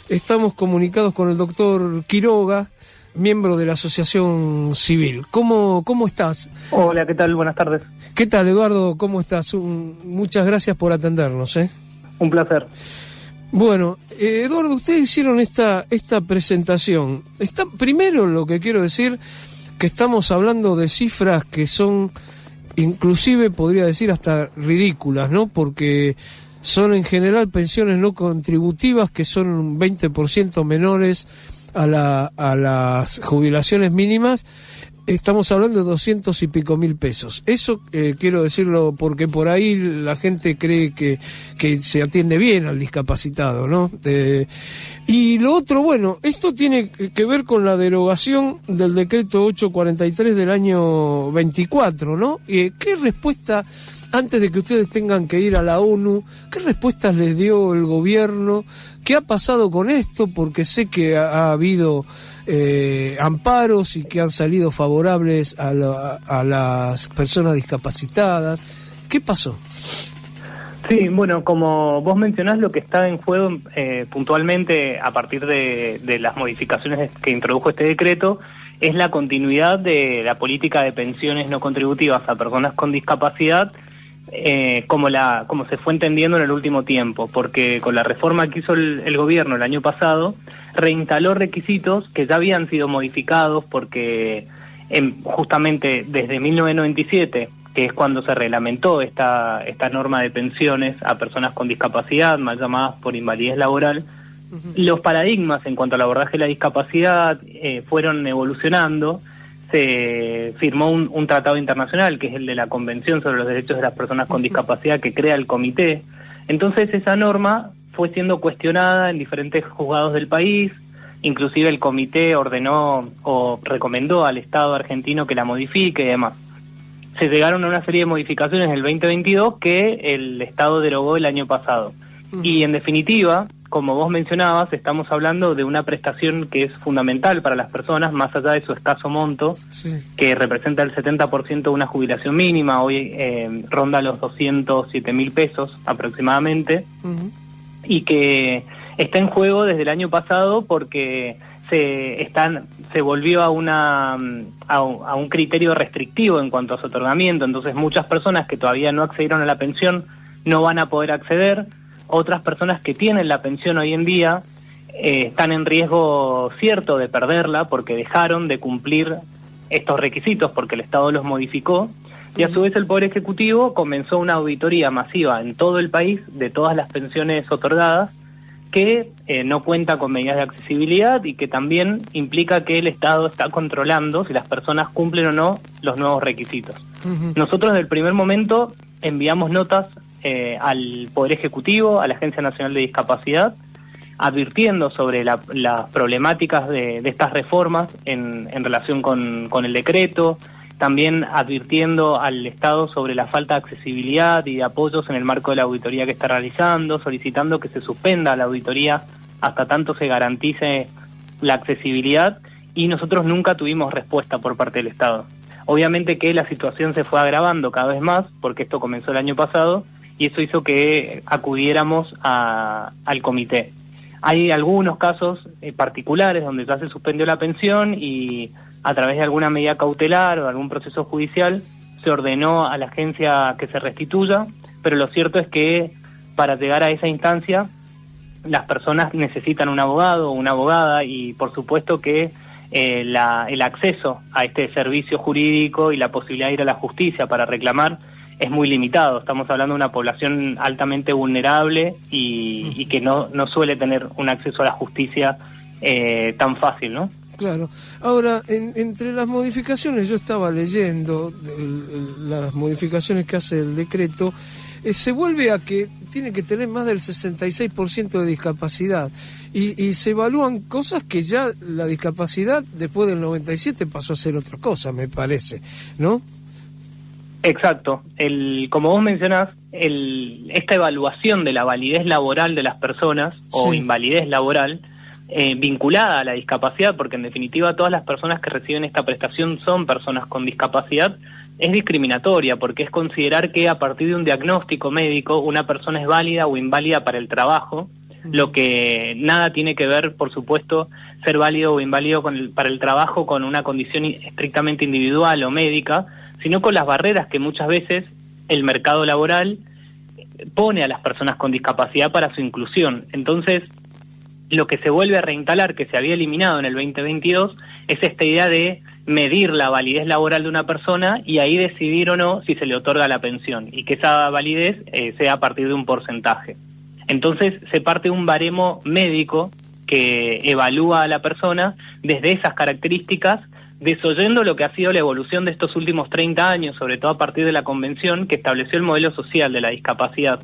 estamos comunicados con el doctor Quiroga, miembro de la Asociación Civil. ¿Cómo estás? Hola, ¿qué tal? Buenas tardes. ¿Qué tal, Eduardo? ¿Cómo estás? Muchas gracias por atendernos. Un placer. Bueno, Eduardo, ustedes hicieron esta presentación. Primero lo que quiero decir, que estamos hablando de cifras que son, inclusive podría decir hasta ridículas, ¿no? Porque son en general pensiones no contributivas que son un 20% menores a las jubilaciones mínimas. Estamos hablando de 200 y pico mil pesos. Eso quiero decirlo porque por ahí la gente cree que se atiende bien al discapacitado, ¿no? Y lo otro, bueno, esto tiene que ver con la derogación del decreto 843 del año 24, ¿no? ¿Qué respuesta, antes de que ustedes tengan que ir a la ONU, qué respuestas les dio el gobierno? ¿Qué ha pasado con esto? Porque sé que ha habido amparos y que han salido favorables a las personas discapacitadas. ¿Qué pasó? Sí, bueno, como vos mencionás, lo que está en juego puntualmente a partir de las modificaciones que introdujo este decreto es la continuidad de la política de pensiones no contributivas a personas con discapacidad, como se fue entendiendo en el último tiempo, porque con la reforma que hizo el gobierno el año pasado, reinstaló requisitos que ya habían sido modificados porque justamente desde 1997, que es cuando se reglamentó esta norma de pensiones a personas con discapacidad, mal llamadas por invalidez laboral, los paradigmas en cuanto al abordaje de la discapacidad fueron evolucionando. Se firmó un tratado internacional, que es el de la Convención sobre los Derechos de las Personas con Discapacidad, que crea el comité. Entonces esa norma fue siendo cuestionada en diferentes juzgados del país, inclusive el comité ordenó o recomendó al Estado argentino que la modifique y demás. Se llegaron a una serie de modificaciones en el 2022 que el Estado derogó el año pasado. Y en definitiva, como vos mencionabas, estamos hablando de una prestación que es fundamental para las personas, más allá de su escaso monto, sí, que representa el 70% de una jubilación mínima, hoy ronda los 207 mil pesos aproximadamente, y que está en juego desde el año pasado porque se volvió a un criterio restrictivo en cuanto a su otorgamiento. Entonces muchas personas que todavía no accedieron a la pensión no van a poder acceder. Otras personas que tienen la pensión hoy en día están en riesgo cierto de perderla porque dejaron de cumplir estos requisitos porque el Estado los modificó, y a su vez el Poder Ejecutivo comenzó una auditoría masiva en todo el país de todas las pensiones otorgadas que no cuenta con medidas de accesibilidad y que también implica que el Estado está controlando si las personas cumplen o no los nuevos requisitos. Nosotros desde el primer momento enviamos notas al Poder Ejecutivo, a la Agencia Nacional de Discapacidad, advirtiendo sobre las problemáticas de estas reformas en relación con el decreto, también advirtiendo al Estado sobre la falta de accesibilidad y de apoyos en el marco de la auditoría que está realizando, solicitando que se suspenda la auditoría hasta tanto se garantice la accesibilidad, y nosotros nunca tuvimos respuesta por parte del Estado. Obviamente que la situación se fue agravando cada vez más, porque esto comenzó el año pasado, y eso hizo que acudiéramos al comité. Hay algunos casos particulares donde ya se suspendió la pensión y a través de alguna medida cautelar o de algún proceso judicial se ordenó a la agencia que se restituya, pero lo cierto es que para llegar a esa instancia las personas necesitan un abogado o una abogada, y por supuesto que el acceso a este servicio jurídico y la posibilidad de ir a la justicia para reclamar es muy limitado. Estamos hablando de una población altamente vulnerable y que no suele tener un acceso a la justicia tan fácil, ¿no? Claro. Ahora, entre las modificaciones, yo estaba leyendo las modificaciones que hace el decreto, se vuelve a que tiene que tener más del 66% de discapacidad y se evalúan cosas que ya la discapacidad después del 97 pasó a ser otra cosa, me parece, ¿no? Exacto. Como vos mencionás, esta evaluación de la validez laboral de las personas, o sí, invalidez laboral, vinculada a la discapacidad, porque en definitiva todas las personas que reciben esta prestación son personas con discapacidad, es discriminatoria, porque es considerar que a partir de un diagnóstico médico una persona es válida o inválida para el trabajo, lo que nada tiene que ver, por supuesto, ser válido o inválido para el trabajo con una condición estrictamente individual o médica, sino con las barreras que muchas veces el mercado laboral pone a las personas con discapacidad para su inclusión. Entonces, lo que se vuelve a reinstalar, que se había eliminado en el 2022, es esta idea de medir la validez laboral de una persona y ahí decidir o no si se le otorga la pensión, y que esa validez sea a partir de un porcentaje. Entonces se parte de un baremo médico que evalúa a la persona desde esas características, desoyendo lo que ha sido la evolución de estos últimos 30 años, sobre todo a partir de la convención que estableció el modelo social de la discapacidad,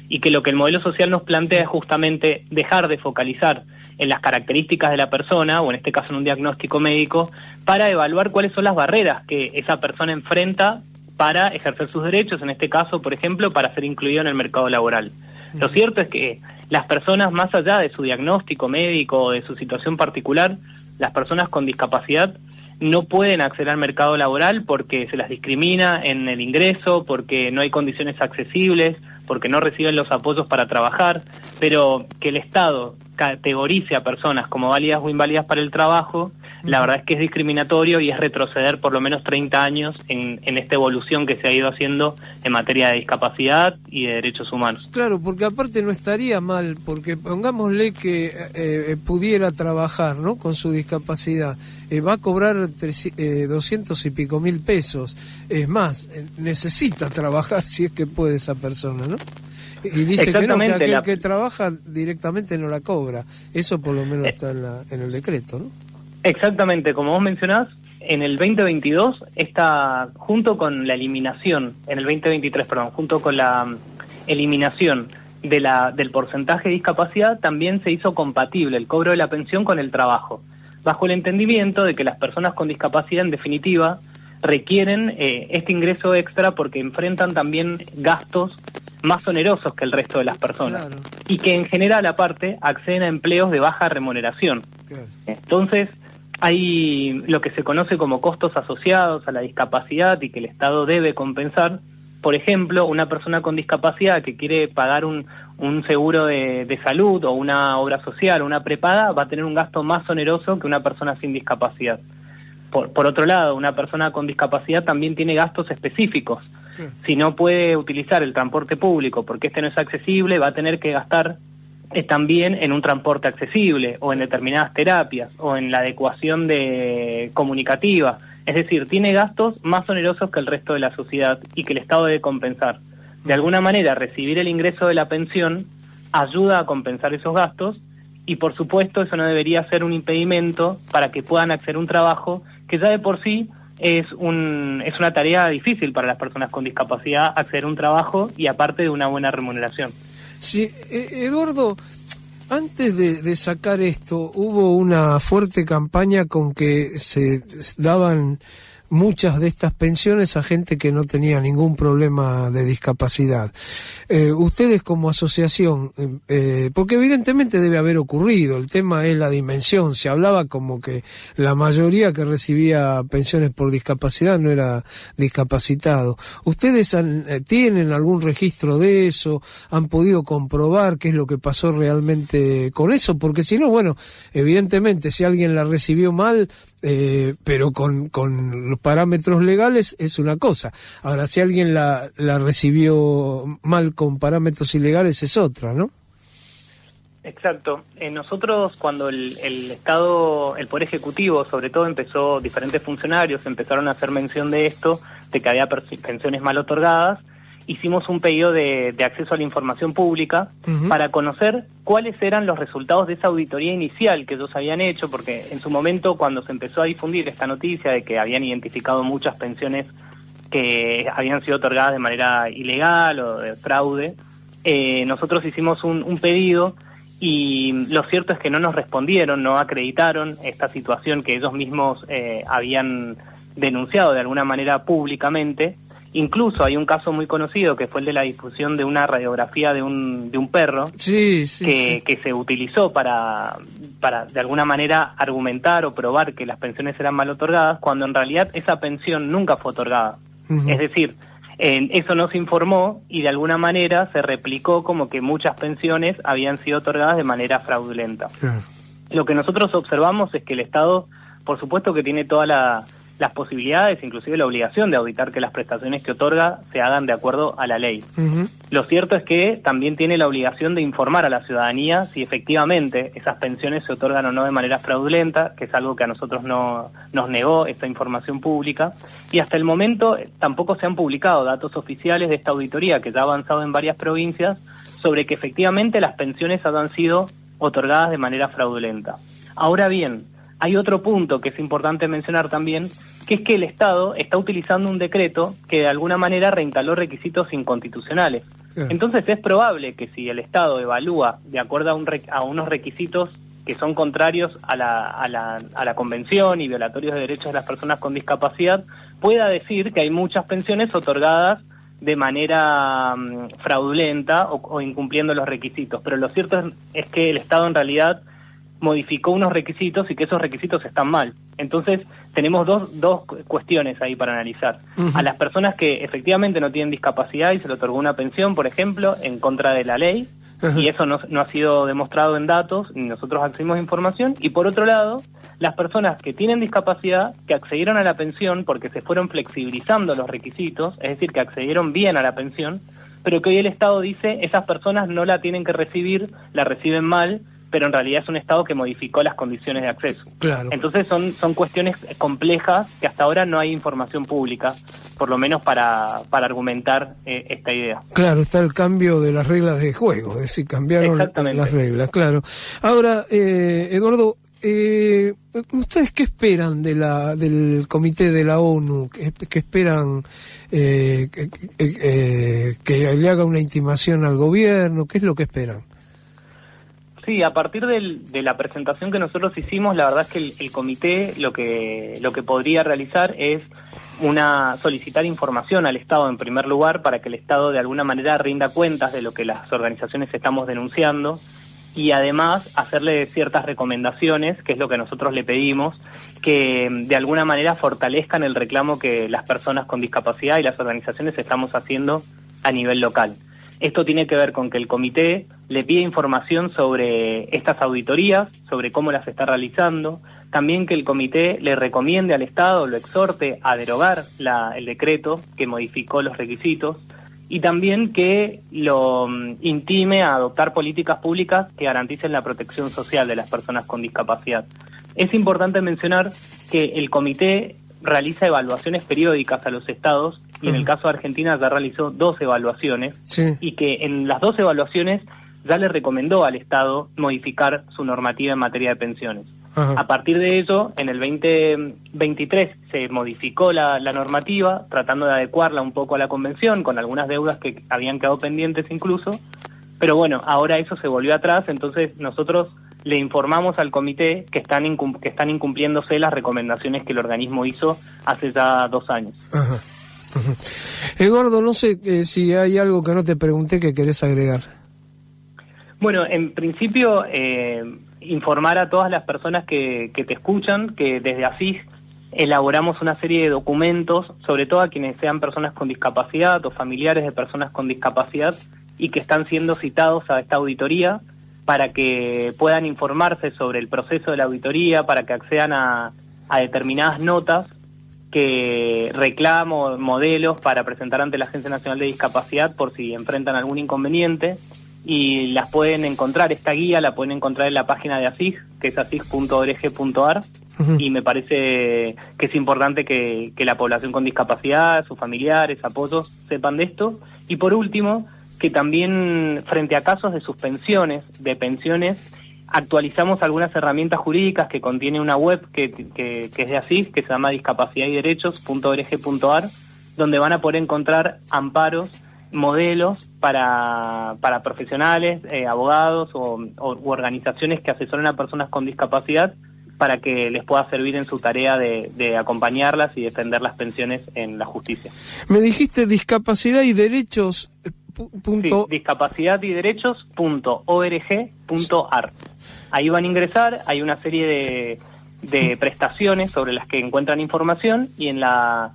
y que lo que el modelo social nos plantea es justamente dejar de focalizar en las características de la persona, o en este caso en un diagnóstico médico, para evaluar cuáles son las barreras que esa persona enfrenta para ejercer sus derechos, en este caso, por ejemplo, para ser incluido en el mercado laboral. Lo cierto es que las personas, más allá de su diagnóstico médico o de su situación particular, las personas con discapacidad no pueden acceder al mercado laboral porque se las discrimina en el ingreso, porque no hay condiciones accesibles, porque no reciben los apoyos para trabajar, pero que el Estado categorice a personas como válidas o inválidas para el trabajo, la verdad es que es discriminatorio y es retroceder por lo menos 30 años en esta evolución que se ha ido haciendo en materia de discapacidad y de derechos humanos. Claro, porque aparte no estaría mal, porque pongámosle que pudiera trabajar, ¿no?, con su discapacidad, va a cobrar 200 y pico mil pesos, es más, necesita trabajar si es que puede esa persona, ¿no? Y dice que no, que aquel que trabaja directamente no la cobra. Eso por lo menos está en el decreto, ¿no? Exactamente, como vos mencionás, en el 2022 está, junto con la eliminación, en el 2023, perdón, junto con la eliminación del porcentaje de discapacidad, también se hizo compatible el cobro de la pensión con el trabajo, bajo el entendimiento de que las personas con discapacidad, en definitiva, requieren este ingreso extra porque enfrentan también gastos más onerosos que el resto de las personas, claro, y que en general, aparte, acceden a empleos de baja remuneración. Claro. Entonces, hay lo que se conoce como costos asociados a la discapacidad y que el Estado debe compensar. Por ejemplo, una persona con discapacidad que quiere pagar un seguro de salud o una obra social o una prepaga va a tener un gasto más oneroso que una persona sin discapacidad. Por otro lado, una persona con discapacidad también tiene gastos específicos. Sí. Si no puede utilizar el transporte público porque este no es accesible, va a tener que gastar también en un transporte accesible o en determinadas terapias o en la adecuación comunicativa. Es decir, tiene gastos más onerosos que el resto de la sociedad y que el Estado debe compensar. De alguna manera, recibir el ingreso de la pensión ayuda a compensar esos gastos y, por supuesto, eso no debería ser un impedimento para que puedan acceder a un trabajo que ya de por sí es una tarea difícil para las personas con discapacidad, acceder a un trabajo y aparte de una buena remuneración. Sí, Eduardo, antes de sacar esto, hubo una fuerte campaña con que se daban muchas de estas pensiones a gente que no tenía ningún problema de discapacidad. Ustedes como asociación, porque evidentemente debe haber ocurrido, el tema es la dimensión, se hablaba como que la mayoría que recibía pensiones por discapacidad no era discapacitado. ¿Ustedes tienen algún registro de eso? ¿Han podido comprobar qué es lo que pasó realmente con eso? Porque si no, bueno, evidentemente si alguien la recibió mal, pero con los parámetros legales es una cosa. Ahora, si alguien la recibió mal con parámetros ilegales es otra, ¿no? Exacto. Nosotros, cuando el Estado, el Poder Ejecutivo, sobre todo, diferentes funcionarios empezaron a hacer mención de esto, de que había pensiones mal otorgadas, hicimos un pedido de acceso a la información pública para conocer cuáles eran los resultados de esa auditoría inicial que ellos habían hecho, porque en su momento, cuando se empezó a difundir esta noticia de que habían identificado muchas pensiones que habían sido otorgadas de manera ilegal o de fraude, nosotros hicimos un pedido y lo cierto es que no nos respondieron, no acreditaron esta situación que ellos mismos habían denunciado de alguna manera públicamente. Incluso hay un caso muy conocido que fue el de la difusión de una radiografía de un perro que se utilizó para de alguna manera argumentar o probar que las pensiones eran mal otorgadas, cuando en realidad esa pensión nunca fue otorgada. Es decir, Eso no se informó y de alguna manera se replicó como que muchas pensiones habían sido otorgadas de manera fraudulenta. Lo que nosotros observamos es que el Estado, por supuesto que tiene todas las posibilidades, inclusive la obligación de auditar que las prestaciones que otorga se hagan de acuerdo a la ley. Lo cierto es que también tiene la obligación de informar a la ciudadanía si efectivamente esas pensiones se otorgan o no de manera fraudulenta, que es algo que a nosotros nos negó esta información pública, y hasta el momento tampoco se han publicado datos oficiales de esta auditoría que ya ha avanzado en varias provincias sobre que efectivamente las pensiones hayan sido otorgadas de manera fraudulenta. Ahora bien, hay otro punto que es importante mencionar también, que es que el Estado está utilizando un decreto que de alguna manera reinstaló requisitos inconstitucionales. Entonces es probable que si el Estado evalúa de acuerdo a unos requisitos que son contrarios a la Convención y violatorios de derechos de las personas con discapacidad, pueda decir que hay muchas pensiones otorgadas de manera fraudulenta o incumpliendo los requisitos. Pero lo cierto es que el Estado en realidad modificó unos requisitos y que esos requisitos están mal. Entonces, tenemos dos cuestiones ahí para analizar. A las personas que efectivamente no tienen discapacidad y se le otorgó una pensión, por ejemplo, en contra de la ley, y eso no ha sido demostrado en datos, ni nosotros accedimos a información, y por otro lado, las personas que tienen discapacidad, que accedieron a la pensión porque se fueron flexibilizando los requisitos, es decir, que accedieron bien a la pensión, pero que hoy el Estado dice, esas personas no la tienen que recibir, la reciben mal, pero en realidad es un Estado que modificó las condiciones de acceso. Claro. Entonces son cuestiones complejas que hasta ahora no hay información pública, por lo menos para argumentar esta idea. Claro, está el cambio de las reglas de juego, es decir, cambiaron las reglas, claro. Ahora, Eduardo, ¿ustedes qué esperan del Comité de la ONU? ¿Qué esperan que le haga una intimación al gobierno? ¿Qué es lo que esperan? Sí, a partir de la presentación que nosotros hicimos, la verdad es que el comité lo que podría realizar es solicitar información al Estado en primer lugar para que el Estado de alguna manera rinda cuentas de lo que las organizaciones estamos denunciando y además hacerle ciertas recomendaciones, que es lo que nosotros le pedimos, que de alguna manera fortalezcan el reclamo que las personas con discapacidad y las organizaciones estamos haciendo a nivel local. Esto tiene que ver con que el comité le pide información sobre estas auditorías, sobre cómo las está realizando, también que el comité le recomiende al Estado, lo exhorte a derogar el decreto que modificó los requisitos y también que lo intime a adoptar políticas públicas que garanticen la protección social de las personas con discapacidad. Es importante mencionar que el comité realiza evaluaciones periódicas a los estados y en el caso de Argentina ya realizó 2 evaluaciones y que en las 2 evaluaciones ya le recomendó al Estado modificar su normativa en materia de pensiones. A partir de ello, en el 2023 se modificó la normativa tratando de adecuarla un poco a la Convención con algunas deudas que habían quedado pendientes incluso, pero bueno, ahora eso se volvió atrás, entonces nosotros le informamos al comité que están incumpliéndose las recomendaciones que el organismo hizo hace ya 2 años. Eduardo, no sé si hay algo que no te pregunté que querés agregar. Bueno, en principio, informar a todas las personas que te escuchan que desde ASIS elaboramos una serie de documentos, sobre todo a quienes sean personas con discapacidad o familiares de personas con discapacidad y que están siendo citados a esta auditoría, para que puedan informarse sobre el proceso de la auditoría, para que accedan a determinadas notas que reclamo, modelos para presentar ante la Agencia Nacional de Discapacidad por si enfrentan algún inconveniente, y las pueden encontrar, esta guía la pueden encontrar en la página de ASIG, que es asig.org.ar, y me parece que es importante que la población con discapacidad, sus familiares, apoyos, sepan de esto. Y por último, que también frente a casos de suspensiones de pensiones, actualizamos algunas herramientas jurídicas que contiene una web que es de ASIS, que se llama discapacidadderechos.org.ar, donde van a poder encontrar amparos, modelos para profesionales, abogados u organizaciones que asesoren a personas con discapacidad para que les pueda servir en su tarea de acompañarlas y defender las pensiones en la justicia. Me dijiste discapacidad y derechos... Sí, discapacidadderechos.org.ar. Ahí van a ingresar, hay una serie de prestaciones sobre las que encuentran información y en la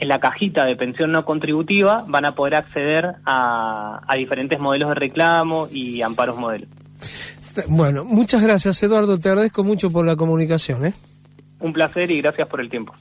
en la cajita de pensión no contributiva van a poder acceder a diferentes modelos de reclamo y amparos modelo. Bueno, muchas gracias, Eduardo, te agradezco mucho por la comunicación, ¿eh? Un placer y gracias por el tiempo.